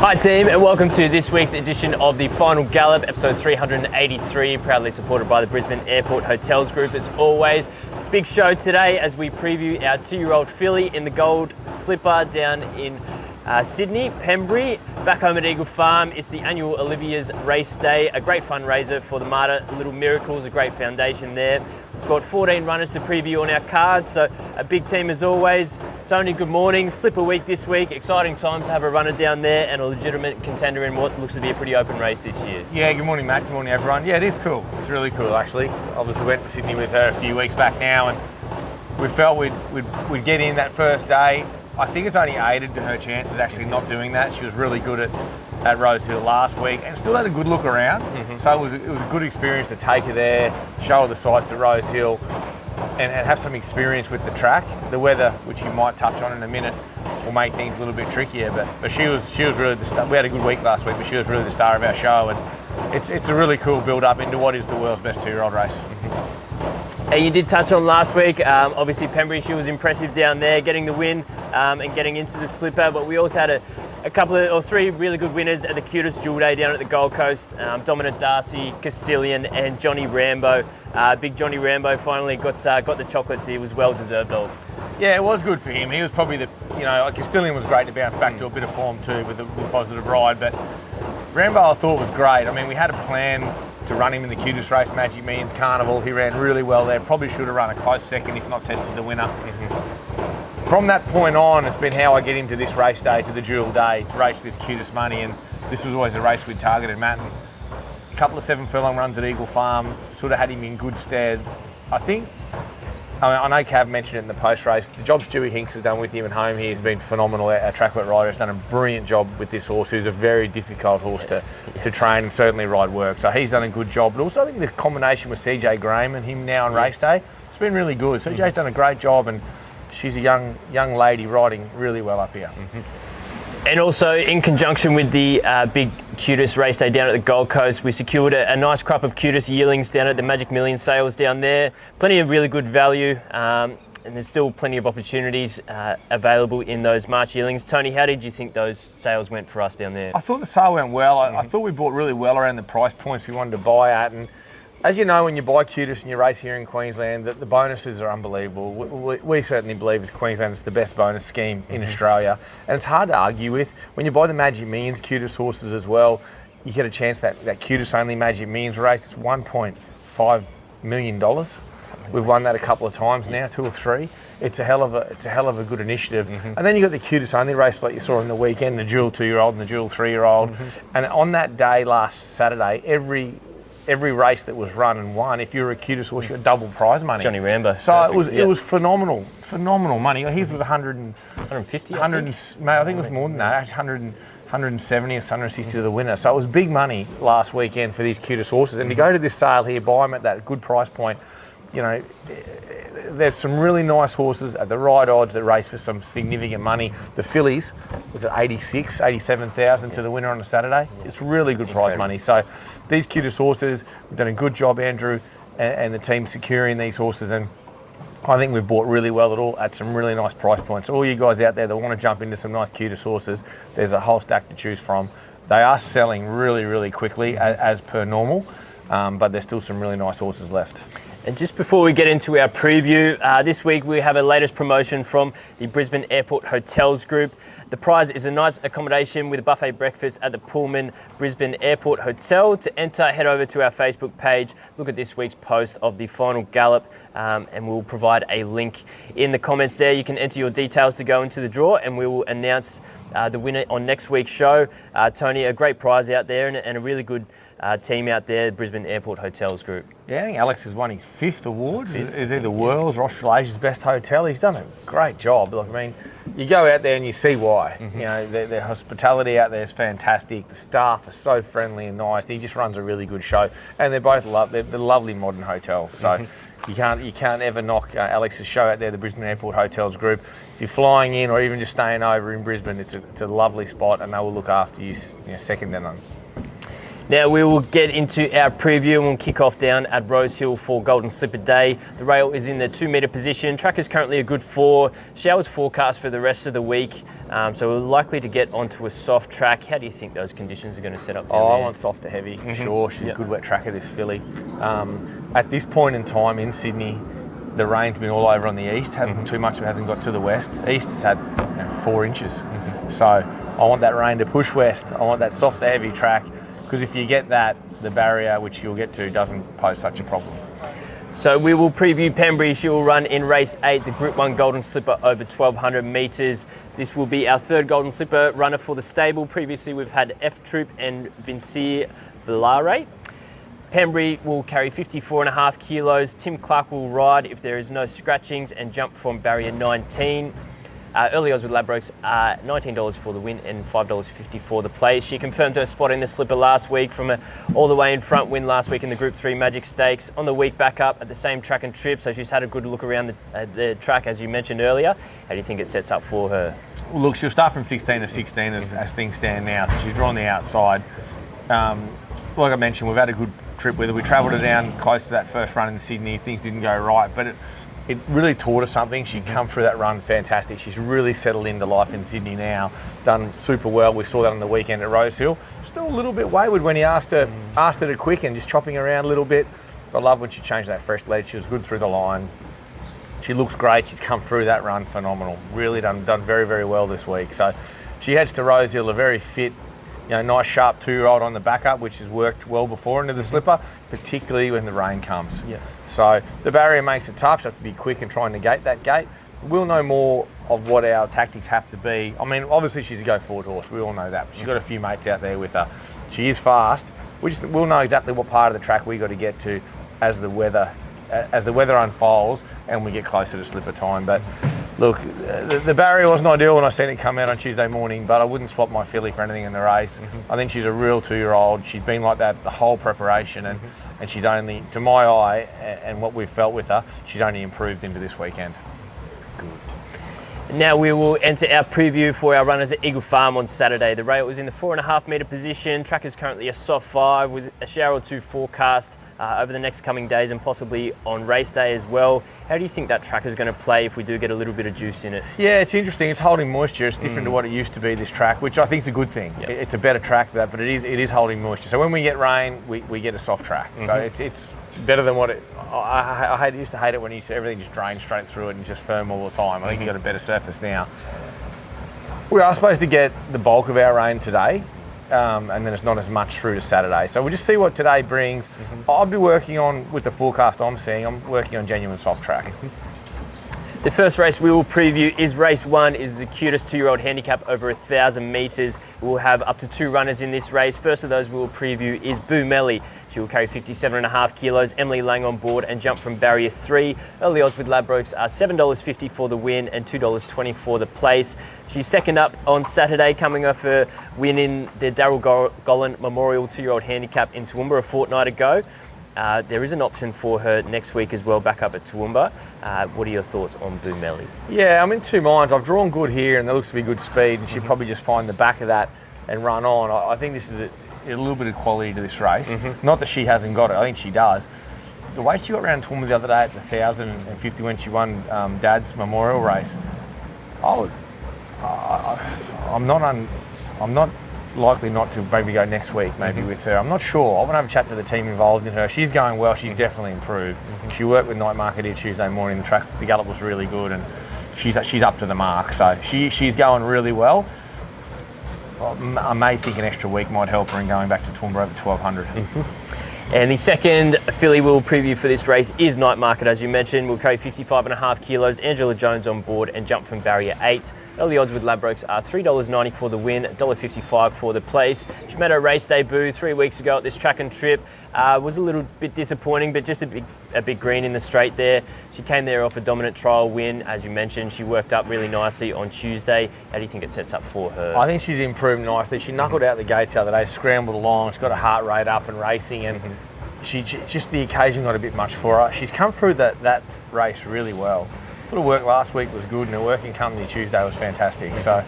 Hi team, and welcome to this week's edition of the Final Gallop, episode 383, proudly supported by the Brisbane Airport Hotels Group. As always, big show today as we preview our 2-year-old filly in the Gold Slipper down in Sydney, Pembrey. Back home at Eagle Farm, it's the annual Olivia's Race Day, a great fundraiser for the Mater Little Miracles, a great foundation there. We've got 14 runners to preview on our card, so a big team as always. Tony, good morning. Slipper week this week. Exciting times to have a runner down there and a legitimate contender in what looks to be a pretty open race this year. Yeah, good morning, Matt. Good morning, everyone. Yeah, it is cool. It's really cool, actually. Obviously went to Sydney with her a few weeks back now, and we felt we'd get in that first day. I think it's only aided to her chances actually not doing that. She was really good at Rosehill last week and still had a good look around. So it was a good experience to take her there, show her the sights at Rosehill, and have some experience with the track. The weather, which you might touch on in a minute, will make things a little bit trickier. But she was really the star. We had a good week last week, but she was really the star of our show, and it's a really cool build up into what is the world's best 2-year-old race. And you did touch on last week, obviously Pembrey, she was impressive down there, getting the win and getting into the Slipper, but we also had a couple of, or three really good winners at the Cutest Jewel Day down at the Gold Coast. Dominant Darcy, Castilian and Johnny Rambo. Big Johnny Rambo finally got the chocolates he was well deserved of. Yeah, it was good for him. He was probably Castilian was great to bounce back to a bit of form too with the positive ride, but Rambo I thought was great. I mean, we had a plan to run him in the Cutest race, Magic Millions Carnival. He ran really well there. Probably should have run a close second if not tested the winner. From that point on, it's been how I get him to this race day, to the Jewel Day, to race this Cutest money, and this was always a race we'd targeted, Matt. And a couple of 7 furlong runs at Eagle Farm sort of had him in good stead. I know Cav mentioned it in the post-race. The job Stewie Hinks has done with him at home here has been phenomenal. Our track work rider has done a brilliant job with this horse, who's a very difficult horse to train and certainly ride work. So he's done a good job. But also I think the combination with CJ Graham and him now on race day, it's been really good. CJ's done a great job, and she's a young lady riding really well up here. And also, in conjunction with the big Cutest race day down at the Gold Coast, we secured a nice crop of Cutest yearlings down at the Magic Millions sales down there. Plenty of really good value, and there's still plenty of opportunities available in those March yearlings. Tony, how did you think those sales went for us down there? I thought the sale went well. I thought we bought really well around the price points we wanted to buy at. And as you know, when you buy Cutest and you race here in Queensland, the bonuses are unbelievable. We certainly believe as Queensland it's the best bonus scheme in Australia, and it's hard to argue with. When you buy the Magic Millions Cutest horses as well, you get a chance that Cutest only Magic Millions race. It's $1.5 million. We've won that a couple of times now, 2 or 3. It's a hell of a good initiative. And then you got the Cutest only race like you saw on the weekend, the Jewel 2-year-old and the Jewel 3-year-old. And on that day last Saturday, every race that was run and won, if you were a Cutest horse, you got double prize money. Johnny Rambo. So it was phenomenal money. His was 150, I think it was more than that, 170 or 160 to the winner. So it was big money last weekend for these Cutest horses. And to go to this sale here, buy them at that good price point, there's some really nice horses at the right odds that race for some significant money. The fillies was at 87,000 to the winner on a Saturday. It's really good prize money. So these Cutest horses, we've done a good job, Andrew, and the team securing these horses, and I think we've bought really well at some really nice price points. All you guys out there that want to jump into some nice Cutest horses, there's a whole stack to choose from. They are selling really, really quickly as per normal, but there's still some really nice horses left. And just before we get into our preview, this week we have a latest promotion from the Brisbane Airport Hotels Group. The prize is a nice accommodation with a buffet breakfast at the Pullman Brisbane Airport Hotel. To enter, head over to our Facebook page, look at this week's post of the Final Gallop, and we'll provide a link in the comments there. You can enter your details to go into the draw, and we will announce the winner on next week's show. Tony, a great prize out there and a really good team out there, Brisbane Airport Hotels Group. Yeah, I think Alex has won his 5th award. Is he the world's or Australia's best hotel? He's done a great job. You go out there and you see why. Their hospitality out there is fantastic. The staff are so friendly and nice. He just runs a really good show, and they're both they're lovely modern hotels. So you can't ever knock Alex's show out there, the Brisbane Airport Hotels Group. If you're flying in or even just staying over in Brisbane, it's a lovely spot, and they will look after you second to none. Now we will get into our preview and we'll kick off down at Rosehill for Golden Slipper Day. The rail is in the 2 metre position. Track is currently a good 4. Showers forecast for the rest of the week. So we're likely to get onto a soft track. How do you think those conditions are going to set up? I want soft to heavy, sure. She's a good wet tracker, this filly. At this point in time in Sydney, the rain's been all over on the east. Too much of it hasn't got to the west. East has had 4 inches. So I want that rain to push west. I want that soft to heavy track. Because if you get that, the barrier, which you'll get to, doesn't pose such a problem. So we will preview Pembrey. She will run in race 8, the Group 1 Golden Slipper over 1,200 metres. This will be our 3rd Golden Slipper runner for the stable. Previously, we've had F Troop and Vincier Villare. Pembrey will carry 54.5 kilos. Tim Clark will ride if there is no scratchings and jump from barrier 19. Early odds with Ladbrokes are $19 for the win and $5.50 for the place. She confirmed her spot in the slipper last week from an all the way in front win last week in the Group 3 Magic Stakes. On the week back up at the same track and trip, so she's had a good look around the track as you mentioned earlier. How do you think it sets up for her? Well, look, she'll start from 16 to 16 as things stand now. So she's drawn the outside. Like I mentioned, we've had a good trip with her. We travelled her down close to that first run in Sydney. Things didn't go right, but it really taught us something. She'd come through that run fantastic. She's really settled into life in Sydney now, done super well. We saw that on the weekend at Rosehill. Still a little bit wayward when he asked her to quicken, just chopping around a little bit. I love when she changed that fresh lead. She was good through the line. She looks great. She's come through that run phenomenal. Really done very, very well this week. So she heads to Rosehill, a very fit, nice sharp 2-year-old on the backup, which has worked well before into the slipper, particularly when the rain comes. Yeah. So the barrier makes it tough. She has to be quick and try and negate that gate. We'll know more of what our tactics have to be. I mean, obviously she's a go-forward horse. We all know that. But she's got a few mates out there with her. She is fast. We'll know exactly what part of the track we got to get to as the weather unfolds and we get closer to slipper time. But look, the barrier wasn't ideal when I seen it come out on Tuesday morning, but I wouldn't swap my filly for anything in the race. I think she's a real 2-year-old. She's been like that the whole preparation, and she's only, to my eye, and what we've felt with her, she's only improved into this weekend. Good. Now we will enter our preview for our runners at Eagle Farm on Saturday. The rail is in the 4.5 metre position. Track is currently a soft 5 with a shower or 2 forecast over the next coming days and possibly on race day as well. How do you think that track is going to play if we do get a little bit of juice in it? Yeah, it's interesting. It's holding moisture. It's different to what it used to be, this track, which I think is a good thing. Yep. It's a better track for that, but it is holding moisture. So when we get rain, we get a soft track. So it's better than what it... I used to hate it when everything just drained straight through it and just firm all the time. I think you've got a better surface now. We are supposed to get the bulk of our rain today. And then it's not as much through to Saturday. So we'll just see what today brings. I'll be working on, with the forecast I'm seeing, I'm working on genuine soft track. The first race we will preview is race 1, is the cutest 2-year-old handicap over 1,000 metres. We'll have up to 2 runners in this race. First of those we will preview is Boomelli. She will carry 57.5 kilos. Emily Lang on board and jump from barrier 3. Early odds with Ladbrokes are $7.50 for the win and $2.20 for the place. She's second up on Saturday, coming off a win in the Tony Gollan Memorial 2-year-old handicap in Toowoomba a fortnight ago. There is an option for her next week as well, back up at Toowoomba. What are your thoughts on Boomelli? Yeah, I'm in two minds. I've drawn good here and there looks to be good speed, and she'll probably just find the back of that and run on. I think this is a little bit of quality to this race. Not that she hasn't got it, I think she does. The way she got around Toowoomba the other day at the 1,050 when she won Dad's Memorial race, I'm not likely not to maybe go next week, maybe with her. I'm not sure. I want to have a chat to the team involved in her. She's going well. She's definitely improved. She worked with Night Market here Tuesday morning. The gallop was really good, and she's up to the mark. So she's going really well. I may think an extra week might help her in going back to Toowoomba over 1,200. And the second filly we'll preview for this race is Night Market, as you mentioned. We'll carry 55.5 kilos. Angela Jones on board and jump from barrier 8. Early odds with Ladbrokes are $3.90 for the win, $1.55 for the place. She made her race debut 3 weeks ago at this track and trip. Was a little bit disappointing, but just a bit green in the straight there. She came there off a dominant trial win, as you mentioned. She worked up really nicely on Tuesday. How do you think it sets up for her? I think she's improved nicely. She knuckled out the gates the other day, scrambled along. She's got her heart rate up and racing, and just the occasion got a bit much for her. She's come through that race really well. Sort of work last week was good, and her work in company Tuesday was fantastic. So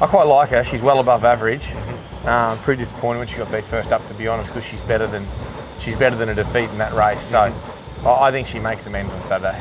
I quite like her. She's well above average. Pretty disappointed when she got beat first up, to be honest, because she's better than a defeat in that race. So I think she makes amends on Saturday.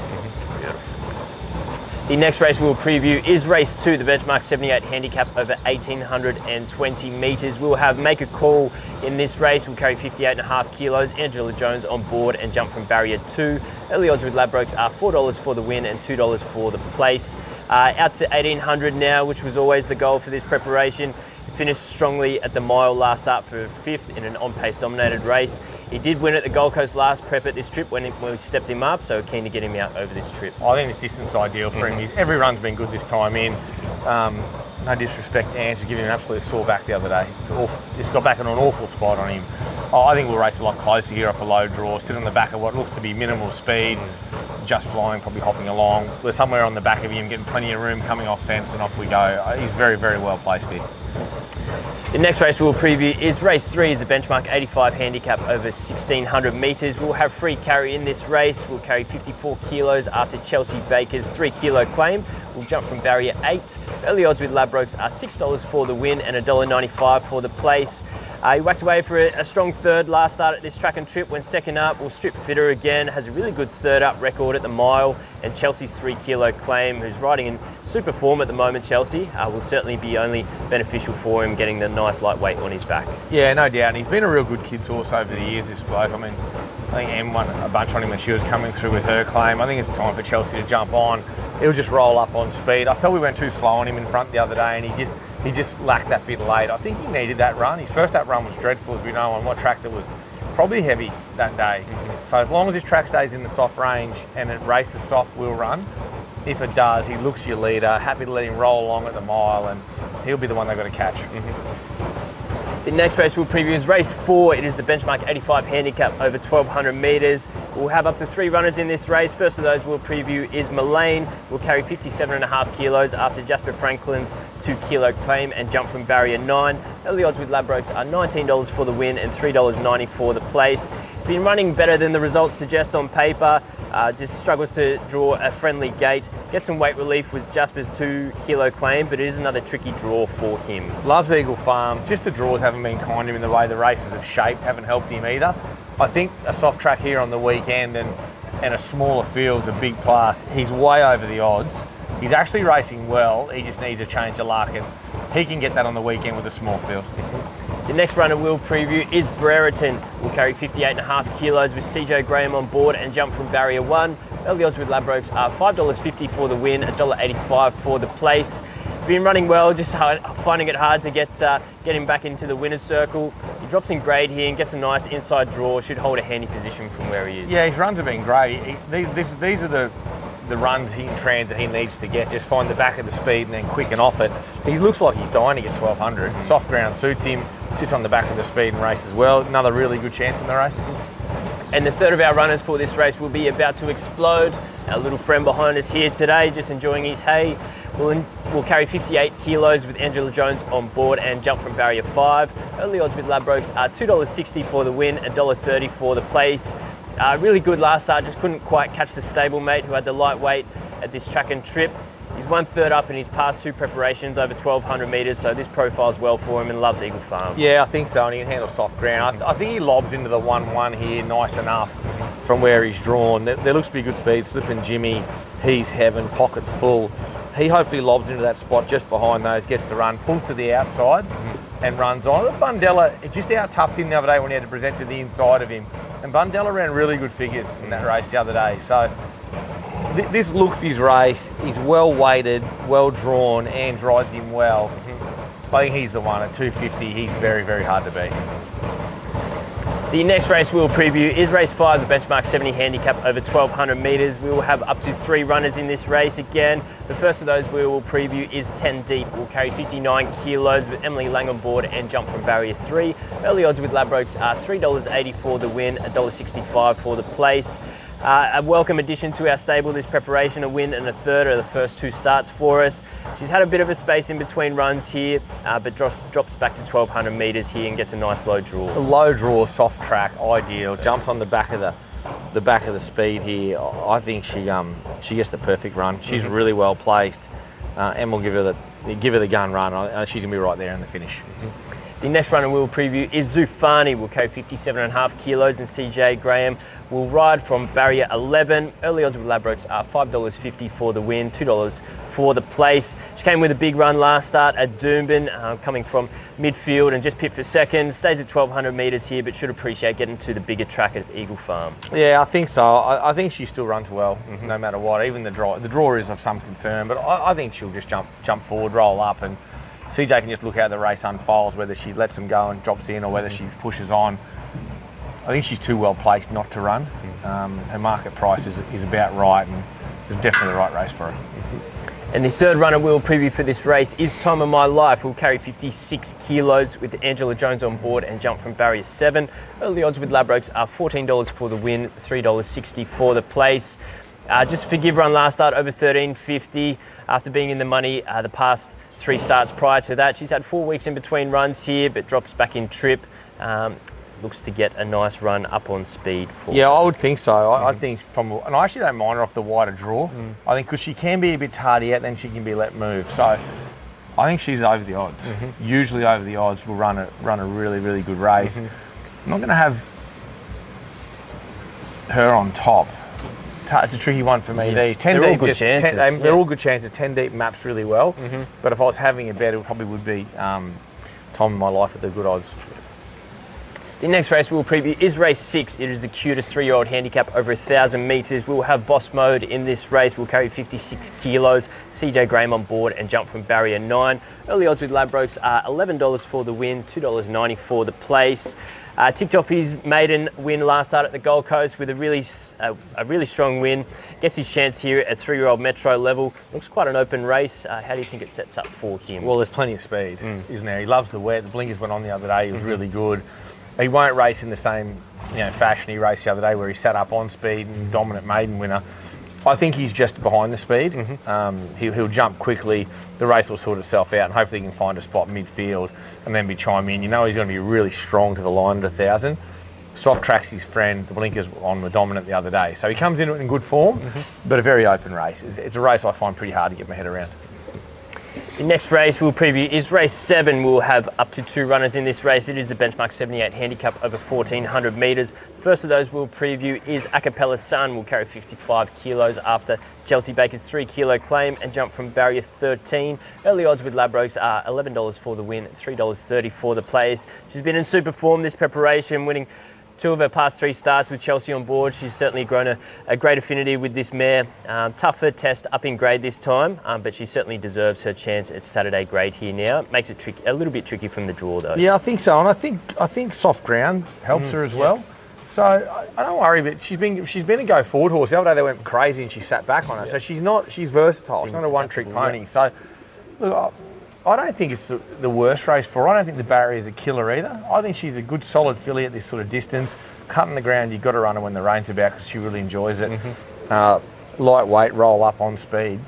The next race we'll preview is race 2, the benchmark 78 handicap over 1,820 metres. We'll have Make a Call in this race. We'll carry 58.5 kilos. Angela Jones on board and jump from barrier 2. Early odds with Ladbrokes are $4 for the win and $2 for the place. Out to 1,800 now, which was always the goal for this preparation. Finished strongly at the mile last start for 5th in an on-pace dominated race. He did win at the Gold Coast last prep at this trip when we stepped him up, so keen to get him out over this trip. I think this distance is ideal for him. Every run's been good this time in. No disrespect to Ant, to give him an absolute sore back the other day. Just got back in an awful spot on him. I think we'll race a lot closer here off a low draw, sit on the back of what looks to be minimal speed, just flying, probably hopping along. We're somewhere on the back of him, getting plenty of room, coming off fence, and off we go. He's very, very well placed here. The next race we'll preview is race 3, is the benchmark 85 handicap over 1,600 metres. We'll have free carry in this race. We'll carry 54 kilos after Chelsea Baker's 3 kilo claim. We'll jump from barrier 8. Early odds with Ladbrokes are $6 for the win and $1.95 for the place. He whacked away for a strong third last start at this track and trip. Went second up, will strip fitter again, has a really good third up record at the mile, and Chelsea's 3 kilo claim, who's riding in super form at the moment, Chelsea, will certainly be only beneficial for him getting the nice lightweight on his back. Yeah, no doubt. And he's been a real good kid's horse over the years, this bloke. I mean, I think Em won a bunch on him when she was coming through with her claim. I think it's time for Chelsea to jump on. He'll just roll up on speed. I felt we went too slow on him in front the other day, and he just lacked that bit late. I think he needed that run. His first up run was dreadful, as we know, on what track that was probably heavy that day. So as long as his track stays in the soft range and it races soft, we'll run. If it does, he looks your leader, happy to let him roll along at the mile, and he'll be the one they've got to catch. The next race we'll preview is race 4. It is the benchmark 85 handicap over 1,200 metres. We'll have up to 3 runners in this race. First of those we'll preview is Millane. We'll carry 57.5 kilos after Jasper Franklin's 2 kilo claim and jump from barrier 9. Early odds with Ladbrokes are $19 for the win and $3.90 for the place. It's been running better than the results suggest on paper. Just struggles to draw a friendly gate. Get some weight relief with Jasper's 2 kilo claim, but it is another tricky draw for him. Loves Eagle Farm. Just the draws haven't been kind to him in the way the races have shaped, haven't helped him either. I think a soft track here on the weekend and a smaller field is a big plus. He's way over the odds. He's actually racing well. He just needs a change of luck, and he can get that on the weekend with a small field. The next runner we'll preview is Brereton. We'll carry 58.5 kilos with CJ Graham on board and jump from barrier 1. Early odds with Ladbrokes are $5.50 for the win, $1.85 for the place. He's been running well, just finding it hard to get him back into the winner's circle. He drops in grade here and gets a nice inside draw, should hold a handy position from where he is. Yeah, his runs have been great. These are the runs in transit he needs to get, just find the back of the speed and then quicken off it. He looks like he's dying to get 1,200. Soft ground suits him, sits on the back of the speed and races well. Another really good chance in the race. And the third of our runners for this race will be About to Explode. Our little friend behind us here today, just enjoying his hay. We'll carry 58 kilos with Angela Jones on board and jump from barrier 5. Early odds with Ladbrokes are $2.60 for the win, $1.30 for the place. Really good last start, just couldn't quite catch the stablemate who had the lightweight at this track and trip. He's 1/3 up in his past 2 preparations over 1,200 metres, so this profiles well for him and loves Eagle Farm. Yeah, I think so, and he can handle soft ground. I think he lobs into the 1-1 here nice enough from where he's drawn. There looks to be good speed. Slipping Jimmy, he's heaven, pocket full. He hopefully lobs into that spot just behind those, gets the run, pulls to the outside and runs on. Bundella, it just out-toughed him the other day when he had to present to the inside of him. And Bundella ran really good figures in that race the other day. So this looks his race. He's well weighted, well drawn, and rides him well. I think he's the one at 250. He's very, very hard to beat. The next race we'll preview is race 5, the benchmark 70 handicap over 1,200 metres. We will have up to 3 runners in this race again. The first of those we will preview is 10 Deep. We'll carry 59 kilos with Emily Lang on board and jump from barrier 3. Early odds with Ladbrokes are $3.80 for the win, $1.65 for the place. A welcome addition to our stable this preparation, a win and a third of the first 2 starts for us. She's had a bit of a space in between runs here, but drops back to 1,200 metres here and gets a nice low draw. A low draw, soft track, ideal. Jumps on the back of the speed here. I think she gets the perfect run. She's really well placed, and we'll give her you give her the gun run. She's going to be right there in the finish. The next runner we'll preview is Zoufani. Will carry 57.5 kilos, and CJ Graham will ride from barrier 11. Early odds with Ladbrokes are $5.50 for the win, $2 for the place. She came with a big run last start at Doomben, coming from midfield and just pipped for second. Stays at 1,200 metres here, but should appreciate getting to the bigger track at Eagle Farm. Yeah, I think so. I think she still runs well, no matter what. Even the draw is of some concern, but I think she'll just jump forward, roll up, and CJ can just look how the race unfolds, whether she lets them go and drops in or whether she pushes on. I think she's too well placed not to run. Her market price is about right, and it's definitely the right race for her. And the third runner we'll preview for this race is Time of My Life. Will carry 56 kilos with Angela Jones on board and jump from barrier 7. Early odds with Ladbrokes are $14 for the win, $3.60 for the place. Just forgive run last start over 13.50 after being in the money the past 3 starts prior to that. She's had 4 weeks in between runs here, but drops back in trip. Looks to get a nice run up on speed. Yeah, I would think so. I think and I actually don't mind her off the wider draw. I think because she can be a bit tardy out, then she can be let move. So I think she's over the odds. Usually over the odds will run a really, really good race. I'm not going to have her on top. It's a tricky one for me. Yeah. They're all good chances. They're all good chances. 10 deep maps really well. But if I was having a bet, it probably would be Time of My Life at the good odds. The next race we'll preview is race 6. It is the cutest 3-year-old handicap over 1,000 metres. We'll have Boss Mode in this race. We'll carry 56 kilos. CJ Graham on board and jump from barrier 9. Early odds with Ladbrokes are $11 for the win, $2.90 for the place. Ticked off his maiden win last start at the Gold Coast with a really strong win. Gets his chance here at 3-year-old Metro level. Looks quite an open race. How do you think it sets up for him? Well, there's plenty of speed, isn't there? He loves the wet. The blinkers went on the other day. He was really good. He won't race in the same fashion he raced the other day where he sat up on speed and dominant maiden winner. I think he's just behind the speed. He'll jump quickly. The race will sort itself out and hopefully he can find a spot midfield and then be chime in. You know he's going to be really strong to the line at 1,000. Soft track's his friend. The blinkers on were dominant the other day. So he comes into it in good form, but a very open race. It's a race I find pretty hard to get my head around. The next race we'll preview is race 7. We'll have up to 2 runners in this race. It is the benchmark 78 handicap over 1,400 metres. First of those we'll preview is Acappella Sun. Will carry 55 kilos after Chelsea Baker's 3-kilo claim and jump from barrier 13. Early odds with Ladbrokes are $11 for the win, $3.30 for the place. She's been in super form this preparation, winning 2 of her past 3 starts with Chelsea on board. She's certainly grown a great affinity with this mare. Tougher test up in grade this time, but she certainly deserves her chance at Saturday grade here now. Makes it a little bit tricky from the draw though. Yeah, I think so, and I think soft ground helps her as well. So I don't worry, but she's been a go forward horse. The other day they went crazy and she sat back on her. So she's versatile. She's not a one-trick pony. So look, I don't think it's the worst race for her. I don't think the barrier is a killer either. I think she's a good, solid filly at this sort of distance. Cutting the ground, you've got to run her when the rain's about because she really enjoys it. Lightweight, roll up on speed.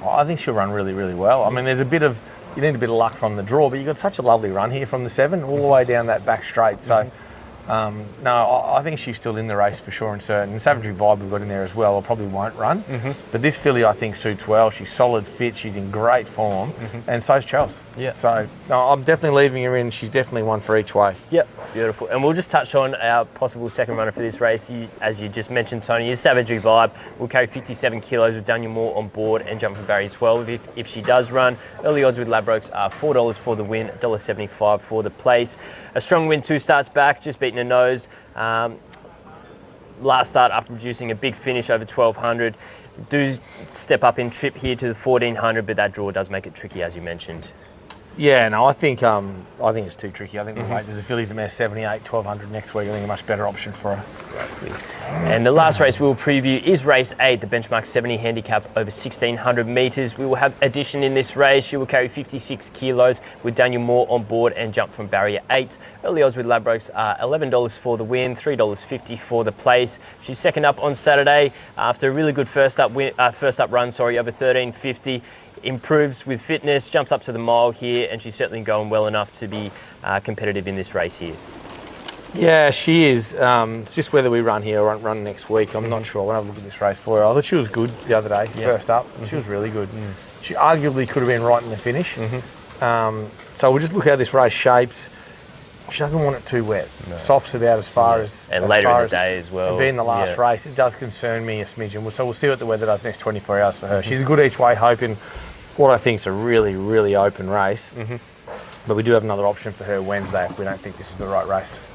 I think she'll run really, really well. I mean, you need a bit of luck from the draw, but you've got such a lovely run here from the 7 all the way down that back straight. So no, I think she's still in the race for sure and certain. And Savagery Vibe we've got in there as well. I probably won't run. But this filly I think suits well. She's solid, fit. She's in great form. And so's Chelsea. Yeah. So no, I'm definitely leaving her in. She's definitely one for each way. Yep, beautiful. And we'll just touch on our possible second runner for this race. As you just mentioned, Tony, is Savagery Vibe. Will carry 57 kilos with Daniel Moore on board and jump from barrier 12 if she does run. Early odds with Ladbrokes are $4 for the win, $1.75 for the place. A strong win 2 starts back, just beating a nose. Last start after producing a big finish over 1,200. Do step up in trip here to the 1,400, but that draw does make it tricky, as you mentioned. Yeah, no, I think it's too tricky. I think there's a fillies mare 78, 1,200 next week. I think a much better option for her. And the last race we'll preview is race 8, the benchmark 70 handicap over 1,600 metres. We will have addition in this race. She will carry 56 kilos with Daniel Moore on board and jump from barrier 8. Early odds with Ladbrokes are $11 for the win, $3.50 for the place. She's second up on Saturday after a really good first up run, over 13.50. Improves with fitness, jumps up to the mile here, and she's certainly going well enough to be competitive in this race here. Yeah, she is. It's just whether we run here or run next week. I'm not sure. We'll have a look at this race for her. I thought she was good the other day, first up. She was really good. She arguably could have been right in the finish. So we'll just look how this race shapes. She doesn't want it too wet. No. Soft's about as far as... And later in the day as well. And being the last race, it does concern me a smidgen. So we'll see what the weather does next 24 hours for her. She's a good each way hope in what I think is a really, really open race. But we do have another option for her Wednesday if we don't think this is the right race.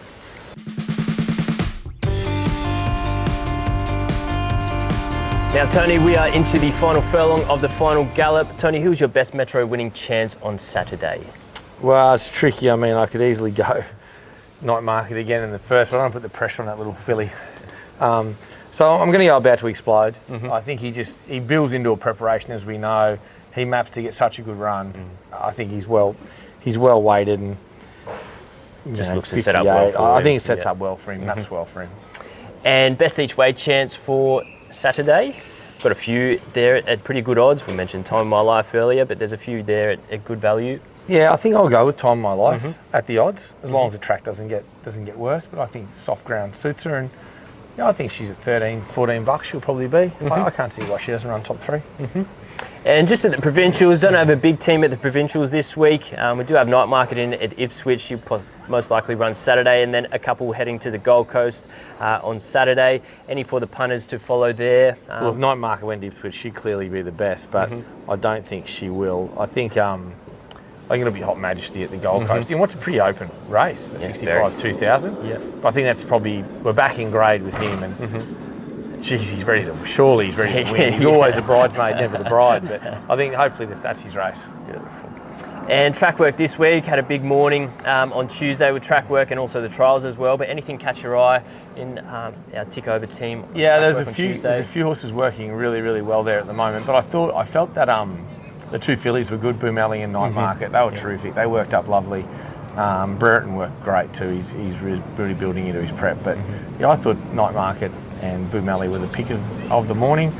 Now, Tony, we are into the final furlong of the Final Gallop. Tony, who's your best Metro winning chance on Saturday? Well, it's tricky. I mean, I could easily go Night Market again in the first, but I don't put the pressure on that little filly. So I'm going to go About to Explode. I think he builds into a preparation, as we know. He maps to get such a good run. I think he's well weighted and just looks to set up well for him. I think it sets up well for him, maps well for him. And best each way chance for Saturday? Got a few there at pretty good odds. We mentioned Time of My Life earlier, but there's a few there at good value. Yeah, I think I'll go with Time of My Life at the odds, as long as the track doesn't get worse. But I think soft ground suits her, and I think she's at 13, 14 bucks. She'll probably be. I can't see why she doesn't run top 3. And just at the provincials, don't have a big team at the provincials this week. We do have Night Market in at Ipswich. She'll most likely run Saturday, and then a couple heading to the Gold Coast on Saturday. Any for the punters to follow there? Well, if Night Market went to Ipswich, she'd clearly be the best, but I don't think she will. I think it'll be Hot Majesty at the Gold Coast. And what's a pretty open race, the 65 2000. Yeah. But I think that's probably, we're back in grade with him, and geez, he's ready to win. He's always a bridesmaid, never the bride, but I think hopefully that's his race. Beautiful. And track work this week, had a big morning on Tuesday with track work and also the trials as well, but anything catch your eye in our tick over team? Yeah, there's a few horses working really, really well there at the moment, but I felt that the two fillies were good, Boomelli and Night Market. They were terrific. They worked up lovely. Brereton worked great too. He's really building into his prep. But I thought Night Market and Boomelli were the pick of the morning,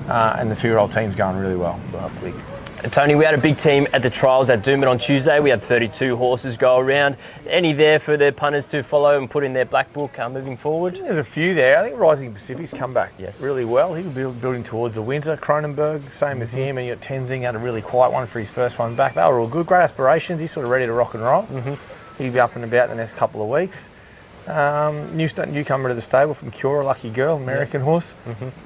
and the 2-year-old team's going really well. So hopefully. And Tony, we had a big team at the trials at Doomben on Tuesday. We had 32 horses go around. Any there for the punters to follow and put in their black book moving forward? There's a few there. I think Rising Pacific's come back really well. He'll be building towards the winter. Cronenberg, same as him. And you got Tenzing, had a really quiet one for his first one back. They were all good. Great aspirations. He's sort of ready to rock and roll. He'll be up and about the next couple of weeks. Newcomer to the stable from Cura, Lucky Girl, American horse.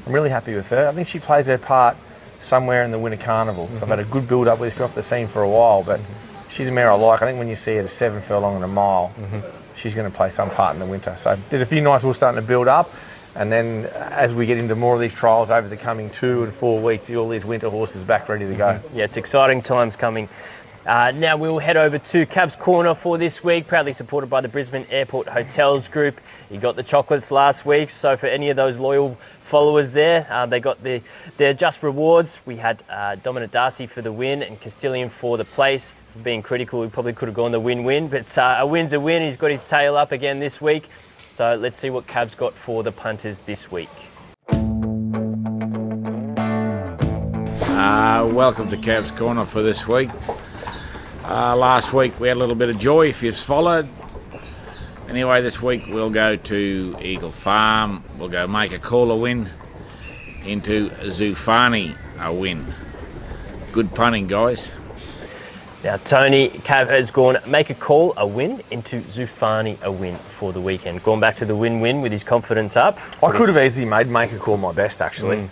I'm really happy with her. I think she plays her part somewhere in the Winter Carnival. I've had a good build-up with her off the scene for a while, but she's a mare I like. I think when you see her at a 7 furlong and a mile, she's going to play some part in the winter. So there's a few nice horses starting to build up, and then as we get into more of these trials over the coming 2 and 4 weeks, all these winter horses back ready to go. Yeah, it's exciting times coming. Now we'll head over to Cab's Corner for this week, proudly supported by the Brisbane Airport Hotels Group. You got the chocolates last week, so for any of those loyal followers there, they got their just rewards. We had Dominant Darcy for the win and Castilian for the place. For being critical, we probably could have gone the win-win, but a win's a win. He's got his tail up again this week. So let's see what Cab's got for the punters this week. Welcome to Cab's Corner for this week. Last week we had a little bit of joy if you've followed. Anyway, this week we'll go to Eagle Farm. We'll go Make a Call a win into Zoufani a win. Good punting, guys. Now Tony, Cav has gone Make a Call a win into Zoufani a win for the weekend. Gone back to the win-win with his confidence up. I could have easily made Make a Call my best actually.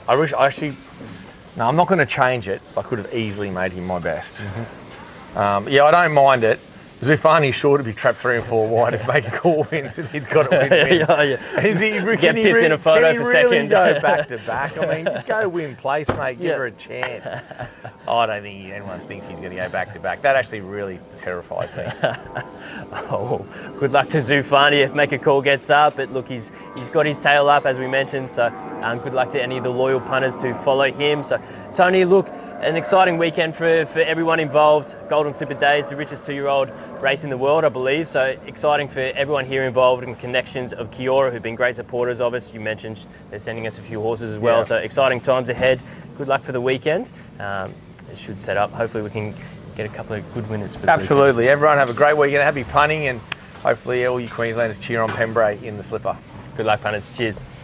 No, I'm not going to change it. I could have easily made him my best. I don't mind it. Zoufani's sure to be trapped 3 and 4 wide if Make a Call wins, and he's got to win. Get pipped in a photo for second. Can he really go back to back? I mean, just go win place, mate. Give her a chance. I don't think anyone thinks he's going to go back to back. That actually really terrifies me. Good luck to Zoufani if Make a Call gets up. But look, he's got his tail up as we mentioned. So good luck to any of the loyal punters who follow him. So Tony, look. An exciting weekend for everyone involved. Golden Slipper Days, the richest 2-year-old race in the world, I believe. So exciting for everyone here involved and connections of Kiora, who've been great supporters of us. You mentioned they're sending us a few horses as well. Yeah. So exciting times ahead. Good luck for the weekend. It should set up. Hopefully we can get a couple of good winners. For Absolutely. Everyone have a great weekend. Happy punting, and hopefully all you Queenslanders cheer on Pembrey in the slipper. Good luck, punters. Cheers.